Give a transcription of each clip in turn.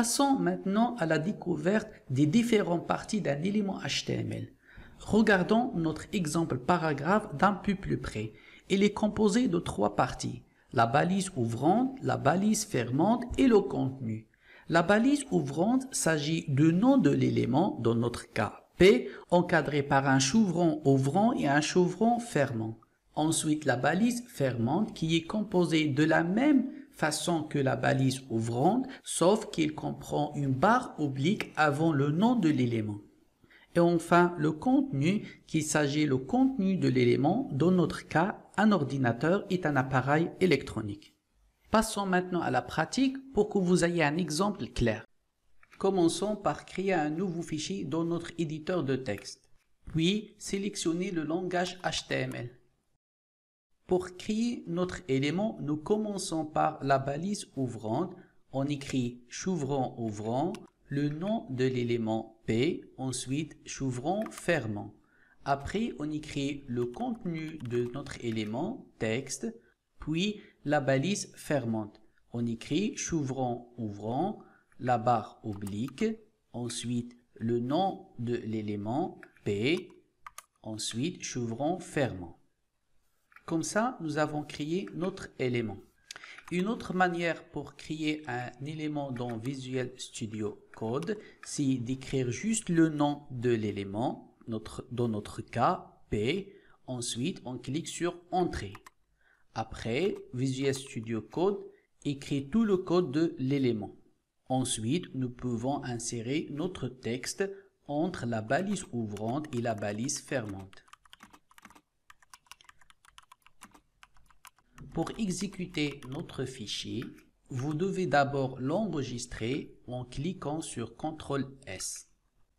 Passons maintenant à la découverte des différentes parties d'un élément HTML. Regardons notre exemple paragraphe d'un peu plus près. Il est composé de 3 parties: la balise ouvrante, la balise fermante et le contenu. La balise ouvrante s'agit du nom de l'élément, dans notre cas P, encadré par un chevron ouvrant et un chevron fermant. Ensuite, la balise fermante qui est composée de la même façon que la balise ouvrante, sauf qu'il comprend une barre oblique avant le nom de l'élément. Et enfin, le contenu, qu'il s'agit le contenu de l'élément, dans notre cas, un ordinateur est un appareil électronique. Passons maintenant à la pratique pour que vous ayez un exemple clair. Commençons par créer un nouveau fichier dans notre éditeur de texte, puis sélectionnez le langage HTML. Pour créer notre élément, nous commençons par la balise ouvrante. On écrit chevron ouvrant, le nom de l'élément P, ensuite chevron fermant. Après, on écrit le contenu de notre élément, texte, puis la balise fermante. On écrit chevron ouvrant, la barre oblique, ensuite le nom de l'élément P, ensuite chevron fermant. Comme ça, nous avons créé notre élément. Une autre manière pour créer un élément dans Visual Studio Code, c'est d'écrire juste le nom de l'élément, dans notre cas P. Ensuite, on clique sur Entrée. Après, Visual Studio Code écrit tout le code de l'élément. Ensuite, nous pouvons insérer notre texte entre la balise ouvrante et la balise fermante. Pour exécuter notre fichier, vous devez d'abord l'enregistrer en cliquant sur CTRL-S.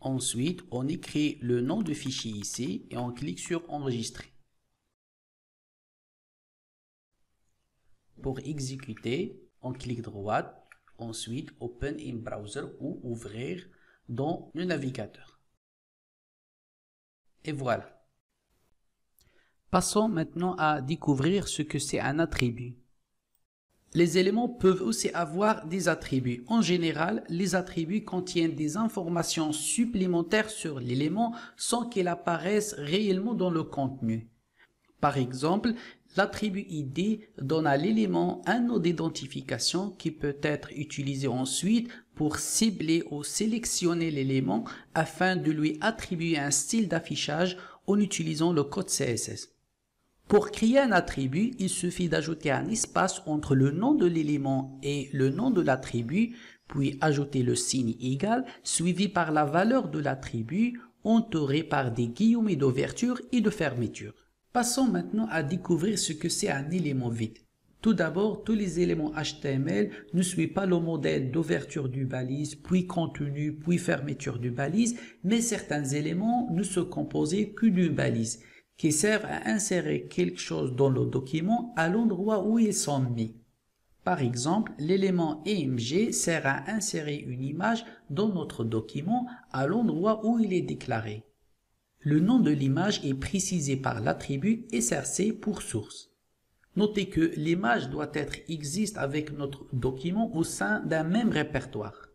Ensuite, on écrit le nom du fichier ici et on clique sur Enregistrer. Pour exécuter, on clique droit, ensuite Open in Browser ou Ouvrir dans le navigateur. Et voilà. Passons maintenant à découvrir ce que c'est un attribut. Les éléments peuvent aussi avoir des attributs. En général, les attributs contiennent des informations supplémentaires sur l'élément sans qu'elles apparaissent réellement dans le contenu. Par exemple, l'attribut ID donne à l'élément un nom d'identification qui peut être utilisé ensuite pour cibler ou sélectionner l'élément afin de lui attribuer un style d'affichage en utilisant le code CSS. Pour créer un attribut, il suffit d'ajouter un espace entre le nom de l'élément et le nom de l'attribut, puis ajouter le signe égal suivi par la valeur de l'attribut entouré par des guillemets d'ouverture et de fermeture. Passons maintenant à découvrir ce que c'est un élément vide. Tout d'abord, tous les éléments HTML ne suivent pas le modèle d'ouverture du balise, puis contenu, puis fermeture du balise, mais certains éléments ne se composent que d'une balise, qui servent à insérer quelque chose dans le document à l'endroit où ils sont mis. Par exemple, l'élément EMG sert à insérer une image dans notre document à l'endroit où il est déclaré. Le nom de l'image est précisé par l'attribut src pour source. Notez que l'image doit être existe avec notre document au sein d'un même répertoire.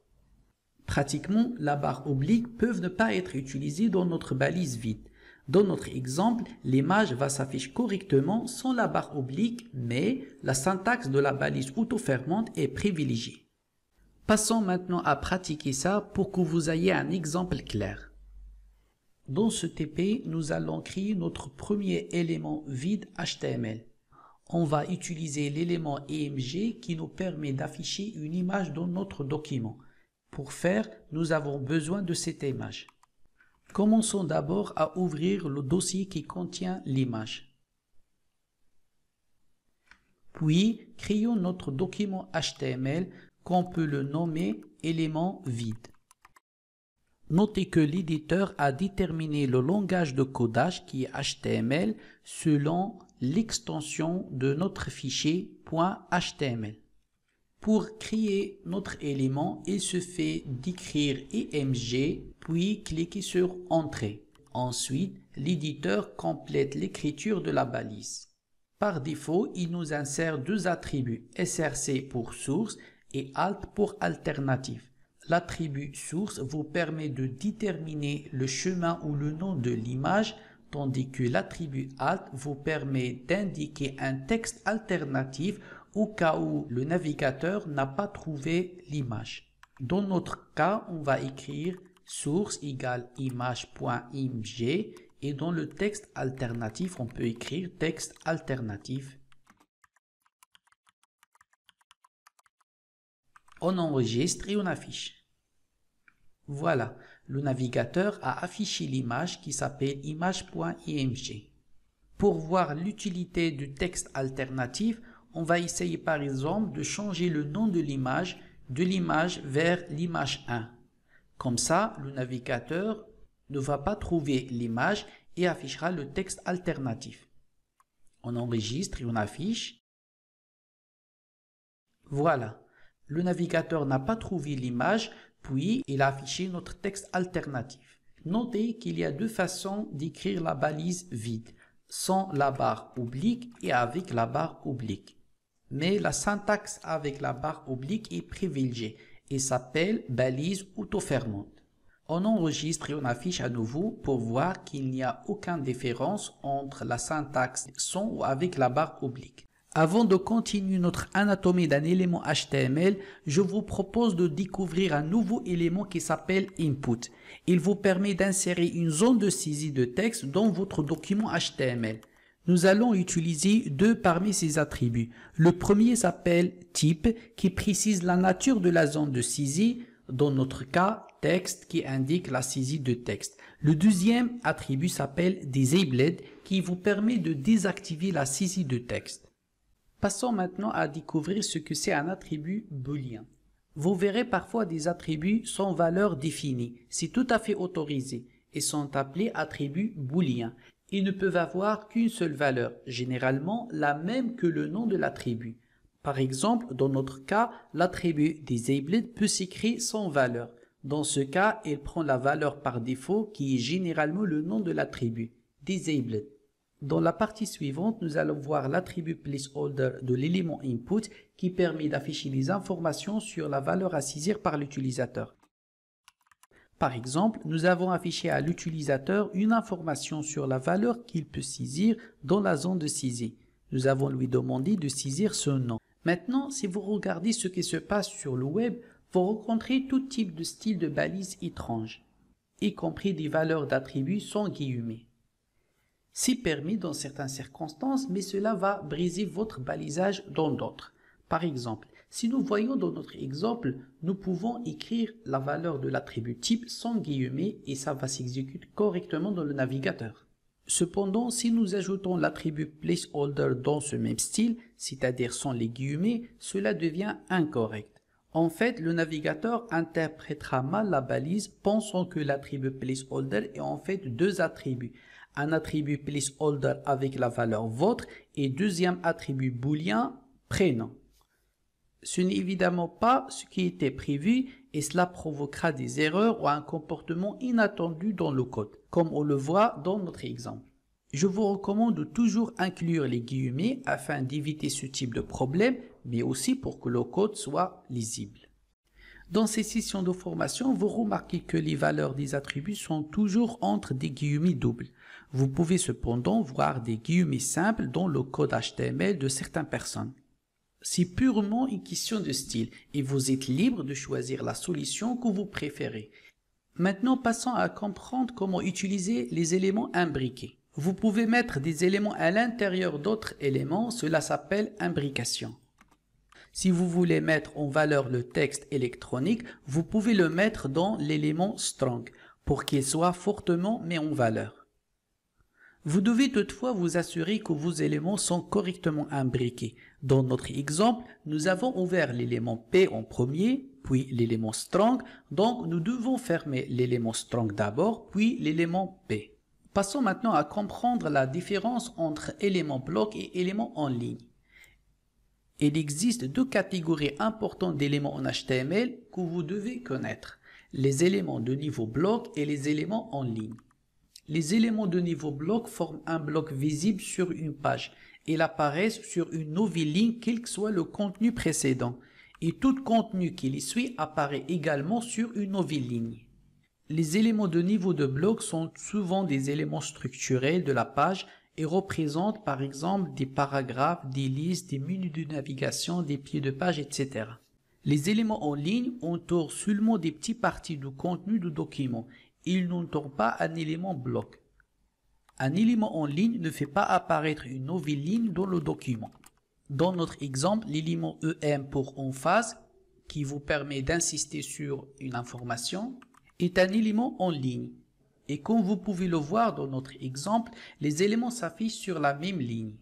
Pratiquement, la barre oblique peut ne pas être utilisée dans notre balise vide. Dans notre exemple, l'image va s'afficher correctement sans la barre oblique, mais la syntaxe de la balise auto-fermante est privilégiée. Passons maintenant à pratiquer ça pour que vous ayez un exemple clair. Dans ce TP, nous allons créer notre premier élément vide HTML. On va utiliser l'élément EMG qui nous permet d'afficher une image dans notre document. Pour faire, nous avons besoin de cette image. Commençons d'abord à ouvrir le dossier qui contient l'image. Puis, créons notre document HTML qu'on peut le nommer élément vide. Notez que l'éditeur a déterminé le langage de codage qui est HTML selon l'extension de notre fichier .html. Pour créer notre élément, il suffit d'écrire EMG, puis cliquer sur Entrée. Ensuite, l'éditeur complète l'écriture de la balise. Par défaut, il nous insère deux attributs, src pour source et alt pour alternative. L'attribut source vous permet de déterminer le chemin ou le nom de l'image, tandis que l'attribut alt vous permet d'indiquer un texte alternatif au cas où le navigateur n'a pas trouvé l'image. Dans notre cas, on va écrire source égale image.img et dans le texte alternatif, on peut écrire texte alternatif. On enregistre et on affiche. Voilà, le navigateur a affiché l'image qui s'appelle image.img. Pour voir l'utilité du texte alternatif, on va essayer par exemple de changer le nom de l'image vers l'image 1. Comme ça, le navigateur ne va pas trouver l'image et affichera le texte alternatif. On enregistre et on affiche. Voilà. Le navigateur n'a pas trouvé l'image, puis il a affiché notre texte alternatif. Notez qu'il y a deux façons d'écrire la balise vide, sans la barre oblique et avec la barre oblique. Mais la syntaxe avec la barre oblique est privilégiée et s'appelle balise auto-fermante. On enregistre et on affiche à nouveau pour voir qu'il n'y a aucune différence entre la syntaxe sans ou avec la barre oblique. Avant de continuer notre anatomie d'un élément HTML, je vous propose de découvrir un nouveau élément qui s'appelle Input. Il vous permet d'insérer une zone de saisie de texte dans votre document HTML. Nous allons utiliser deux parmi ces attributs. Le premier s'appelle Type, qui précise la nature de la zone de saisie, dans notre cas, texte, qui indique la saisie de texte. Le deuxième attribut s'appelle Disabled, qui vous permet de désactiver la saisie de texte. Passons maintenant à découvrir ce que c'est un attribut booléen. Vous verrez parfois des attributs sans valeur définie. C'est tout à fait autorisé et sont appelés attributs booléens. Ils ne peuvent avoir qu'une seule valeur, généralement la même que le nom de l'attribut. Par exemple, dans notre cas, l'attribut disabled peut s'écrire sans valeur. Dans ce cas, il prend la valeur par défaut qui est généralement le nom de l'attribut, disabled. Dans la partie suivante, nous allons voir l'attribut placeholder de l'élément input qui permet d'afficher les informations sur la valeur à saisir par l'utilisateur. Par exemple, nous avons affiché à l'utilisateur une information sur la valeur qu'il peut saisir dans la zone de saisie. Nous avons lui demandé de saisir ce nom. Maintenant, si vous regardez ce qui se passe sur le web, vous rencontrez tout type de style de balises étranges, y compris des valeurs d'attributs sans guillemets. C'est permis dans certaines circonstances, mais cela va briser votre balisage dans d'autres. Par exemple, si nous voyons dans notre exemple, nous pouvons écrire la valeur de l'attribut type sans guillemets et ça va s'exécuter correctement dans le navigateur. Cependant, si nous ajoutons l'attribut placeholder dans ce même style, c'est-à-dire sans les guillemets, cela devient incorrect. En fait, le navigateur interprétera mal la balise pensant que l'attribut placeholder est en fait deux attributs. Un attribut placeholder avec la valeur votre et deuxième attribut booléen prénom. Ce n'est évidemment pas ce qui était prévu et cela provoquera des erreurs ou un comportement inattendu dans le code, comme on le voit dans notre exemple. Je vous recommande de toujours inclure les guillemets afin d'éviter ce type de problème, mais aussi pour que le code soit lisible. Dans ces sessions de formation, vous remarquez que les valeurs des attributs sont toujours entre des guillemets doubles. Vous pouvez cependant voir des guillemets simples dans le code HTML de certaines personnes. C'est purement une question de style et vous êtes libre de choisir la solution que vous préférez. Maintenant, passons à comprendre comment utiliser les éléments imbriqués. Vous pouvez mettre des éléments à l'intérieur d'autres éléments, cela s'appelle imbrication. Si vous voulez mettre en valeur le texte électronique, vous pouvez le mettre dans l'élément strong pour qu'il soit fortement mis en valeur. Vous devez toutefois vous assurer que vos éléments sont correctement imbriqués. Dans notre exemple, nous avons ouvert l'élément P en premier, puis l'élément strong, donc nous devons fermer l'élément strong d'abord, puis l'élément P. Passons maintenant à comprendre la différence entre élément bloc et élément en ligne. Il existe deux catégories importantes d'éléments en HTML que vous devez connaître, les éléments de niveau bloc et les éléments en ligne. Les éléments de niveau bloc forment un bloc visible sur une page. Ils apparaissent sur une nouvelle ligne quel que soit le contenu précédent. Et tout contenu qui les suit apparaît également sur une nouvelle ligne. Les éléments de niveau de bloc sont souvent des éléments structurels de la page et représentent par exemple des paragraphes, des listes, des menus de navigation, des pieds de page, etc. Les éléments en ligne entourent seulement des petites parties du contenu du document. Ils n'entourent pas un élément bloc. Un élément en ligne ne fait pas apparaître une nouvelle ligne dans le document. Dans notre exemple, l'élément EM pour emphase, qui vous permet d'insister sur une information, est un élément en ligne. Et comme vous pouvez le voir dans notre exemple, les éléments s'affichent sur la même ligne.